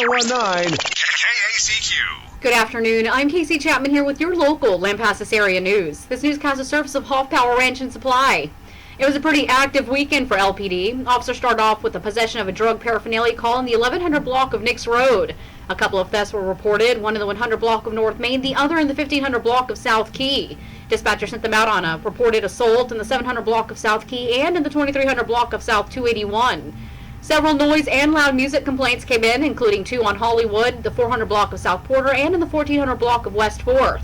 1019 KACQ. Good afternoon. I'm Casey Chapman here with your local Lampasas area news. This newscast is service of Hoff Power Ranch and Supply. It was a pretty active weekend for LPD. Officers started off with the possession of a drug paraphernalia call in the 1100 block of Nix Road. A couple of thefts were reported, one in the 100 block of North Main, the other in the 1500 block of South Key. Dispatcher sent them out on a reported assault in the 700 block of South Key and in the 2300 block of South 281. Several noise and loud music complaints came in, including 2 on Hollywood, the 400 block of South Porter, and in the 1400 block of West 4th.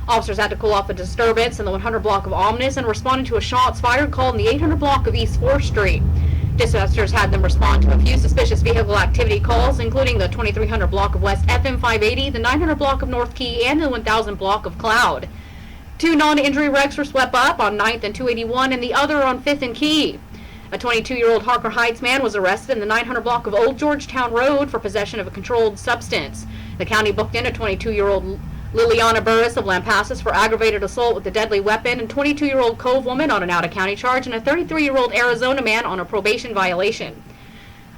Officers had to cool off a disturbance in the 100 block of Omnis and responded to a shots fired call in the 800 block of East 4th Street. Dispatchers had them respond to a few suspicious vehicle activity calls, including the 2300 block of West FM 580, the 900 block of North Key, and the 1000 block of Cloud. 2 non-injury wrecks were swept up on 9th and 281 and the other on 5th and Key. A 22-year-old Harker Heights man was arrested in the 900 block of Old Georgetown Road for possession of a controlled substance. The county booked in a 22-year-old Liliana Burris of Lampasas for aggravated assault with a deadly weapon, and 22-year-old Cove woman on an out-of-county charge, and a 33-year-old Arizona man on a probation violation.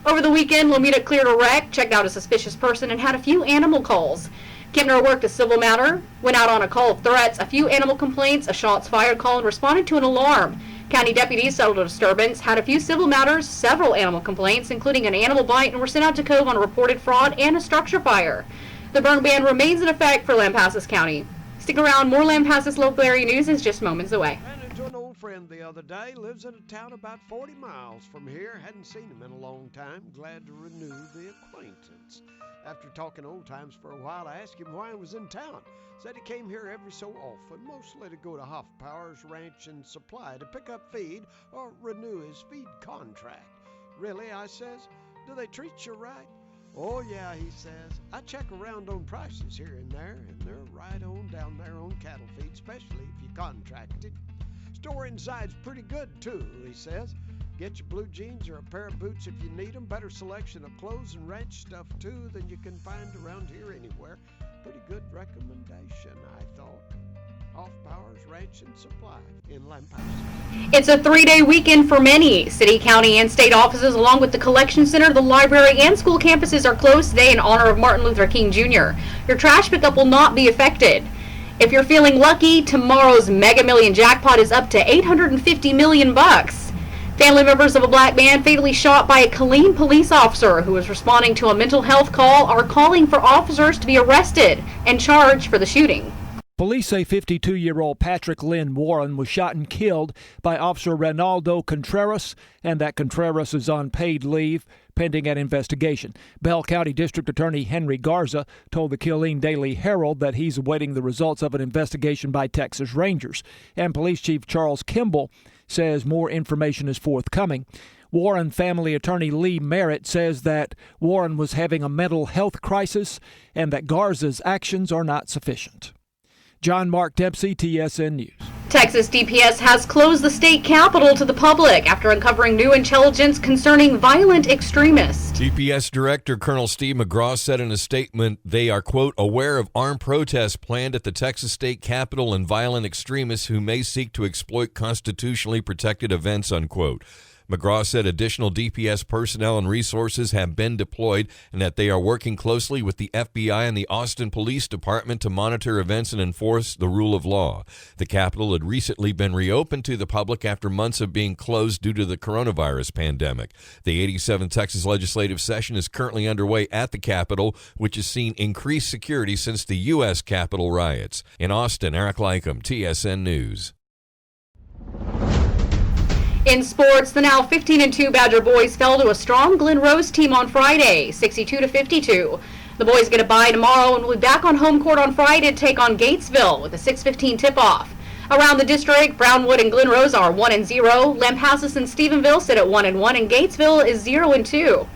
Over the weekend, Lomita cleared a wreck, checked out a suspicious person, and had a few animal calls. Kempner worked a civil matter, went out on a call of threats, a few animal complaints, a shots fired call, and responded to an alarm. County deputies settled a disturbance, had a few civil matters, several animal complaints, including an animal bite, and were sent out to Cove on a reported fraud and a structure fire. The burn ban remains in effect for Lampasas County. Stick around, more Lampasas local area news is just moments away. Ran into an old friend the other day, lives in a town about 40 miles from here. Hadn't seen him in a long time, glad to renew the acquaintance. After talking old times for a while, I asked him why he was in town. Said he came here every so often, mostly to go to Hoff Power's Ranch and Supply to pick up feed or renew his feed contract. Really, I says, do they treat you right? Oh yeah, he says, I check around on prices here and there, and they're right on down there on cattle feed, especially if you contracted. Store inside's pretty good too, he says. Get your blue jeans or a pair of boots if you need them. Better selection of clothes and ranch stuff too than you can find around here anywhere. Pretty good recommendation, I thought. Hoff Power's Ranch and Supply in Lampasas. It's a 3-day weekend for many. City, county, and state offices, along with the collection center, the library, and school campuses are closed today in honor of Martin Luther King Jr. Your trash pickup will not be affected. If you're feeling lucky, tomorrow's Mega Million jackpot is up to $850 million. Family members of a black man fatally shot by a KILLEEN police officer who was responding to a mental health call are calling for officers to be arrested and charged for the shooting. Police say 52-year-old Patrick Lynn Warren was shot and killed by Officer Reynaldo Contreras, and that Contreras is on paid leave pending an investigation. Bell County District Attorney Henry Garza told the KILLEEN Daily Herald that he's awaiting the results of an investigation by Texas Rangers. And Police Chief Charles Kimball says more information is forthcoming. Warren family attorney Lee Merritt says that Warren was having a mental health crisis and that Garza's actions are not sufficient. John Mark Dempsey, TSN News. Texas DPS has closed the state capitol to the public after uncovering new intelligence concerning violent extremists. DPS Director Colonel Steve McGraw said in a statement they are, quote, aware of armed protests planned at the Texas state capitol and violent extremists who may seek to exploit constitutionally protected events, unquote. McGraw said additional DPS personnel and resources have been deployed and that they are working closely with the FBI and the Austin Police Department to monitor events and enforce the rule of law. The Capitol had recently been reopened to the public after months of being closed due to the coronavirus pandemic. The 87th Texas legislative session is currently underway at the Capitol, which has seen increased security since the U.S. Capitol riots. In Austin, Eric Lycum, TSN News. In sports, the now 15-2 Badger boys fell to a strong Glen Rose team on Friday, 62-52. The boys get a bye tomorrow and will be back on home court on Friday to take on Gatesville with a 6:15 tip-off. Around the district, Brownwood and Glen Rose are 1-0. Lampasas and Stephenville sit at 1-1, and Gatesville is 0-2.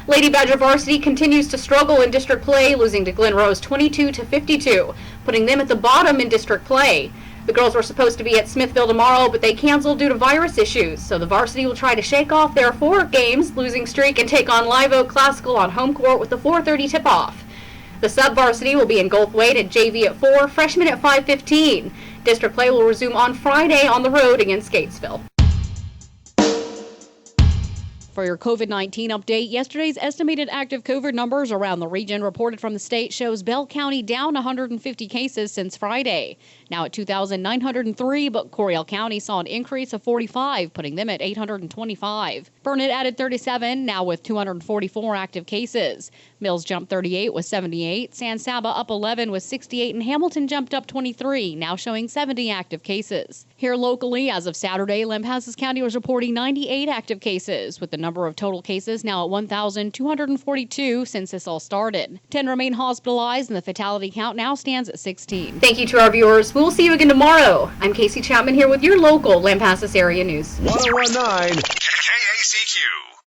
Lady Badger varsity continues to struggle in district play, losing to Glen Rose 22-52, putting them at the bottom in district play. The girls were supposed to be at Smithville tomorrow, but they canceled due to virus issues, so the varsity will try to shake off their 4 games losing streak and take on Live Oak Classical on home court with a 4:30 tip-off. The sub-varsity will be in Goldthwaite at JV at 4, freshmen at 5:15. District play will resume on Friday on the road against Gatesville. For your COVID-19 update, yesterday's estimated active COVID numbers around the region reported from the state shows Bell County down 150 cases since Friday. Now at 2,903, but Coryell County saw an increase of 45, putting them at 825. Burnett added 37, now with 244 active cases. Mills jumped 38 with 78, San Saba up 11 with 68, and Hamilton jumped up 23, now showing 70 active cases. Here locally, as of Saturday, Lampasas County was reporting 98 active cases, with the number of total cases now at 1,242 since this all started. 10 remain hospitalized, and the fatality count now stands at 16. Thank you to our viewers. We'll see you again tomorrow. I'm Casey Chapman here with your local Lampasas area news. 1019 KACQ.